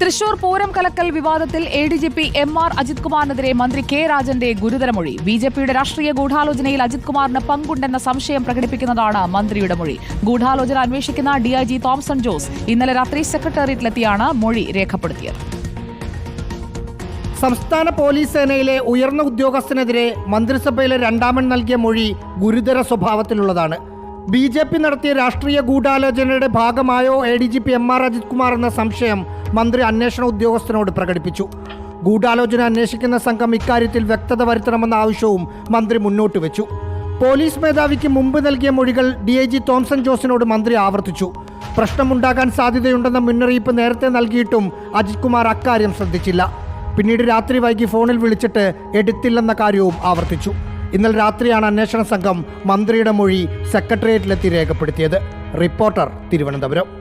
തൃശൂർ പൂരം കലക്കൽ വിവാദത്തിൽ എഡിജിപി എം.ആർ. അജിത് കുമാറിനെതിരെ മന്ത്രി കെ രാജന്റെ ഗുരുതര മൊഴി. ബിജെപിയുടെ രാഷ്ട്രീയ ഗൂഢാലോചനയിൽ അജിത് കുമാറിന് പങ്കുണ്ടെന്ന സംശയം പ്രകടിപ്പിക്കുന്നതാണ് മന്ത്രിയുടെ മൊഴി. ഗൂഢാലോചന അന്വേഷിക്കുന്ന ഡിഐജി തോംസൺ ജോസ് ഇന്നലെ രാത്രി സെക്രട്ടേറിയറ്റിലെത്തിയാണ് മൊഴി രേഖപ്പെടുത്തിയത്. സംസ്ഥാന പോലീസ് സേനയിലെ ഉയർന്ന ഉദ്യോഗസ്ഥനെതിരെ മന്ത്രിസഭയിലെ രണ്ടാമൻ നൽകിയ മൊഴി ഗുരുതര സ്വഭാവത്തിലുള്ളതാണ്. ബി.ജെ.പി. നടത്തിയ രാഷ്ട്രീയ ഗൂഢാലോചനയുടെ ഭാഗമായോ എഡിജിപി എം.ആർ. അജിത് കുമാർ എന്ന സംശയം മന്ത്രി അന്വേഷണ ഉദ്യോഗസ്ഥനോട് പ്രകടിപ്പിച്ചു. ഗൂഢാലോചന അന്വേഷിക്കുന്ന സംഘം ഇക്കാര്യത്തിൽ വ്യക്തത വരുത്തണമെന്ന ആവശ്യവും മന്ത്രി മുന്നോട്ട് വെച്ചു. പോലീസ് മേധാവിക്ക് മുമ്പ് നൽകിയ മൊഴികൾ ഡിഐജി തോംസൺ ജോസിനോട് മന്ത്രി ആവർത്തിച്ചു. പ്രശ്നമുണ്ടാകാൻ സാധ്യതയുണ്ടെന്ന മുന്നറിയിപ്പ് നേരത്തെ നൽകിയിട്ടും അജിത് കുമാർ അക്കാര്യം ശ്രദ്ധിച്ചില്ല. പിന്നീട് രാത്രി വൈകി ഫോണിൽ വിളിച്ചിട്ട് എടുത്തില്ലെന്ന കാര്യവും ആവർത്തിച്ചു. ഇന്നലെ രാത്രിയാണ് അന്വേഷണ സംഘം മന്ത്രിയുടെ മൊഴി സെക്രട്ടേറിയറ്റിലെത്തി രേഖപ്പെടുത്തിയത്. റിപ്പോർട്ടർ, തിരുവനന്തപുരം.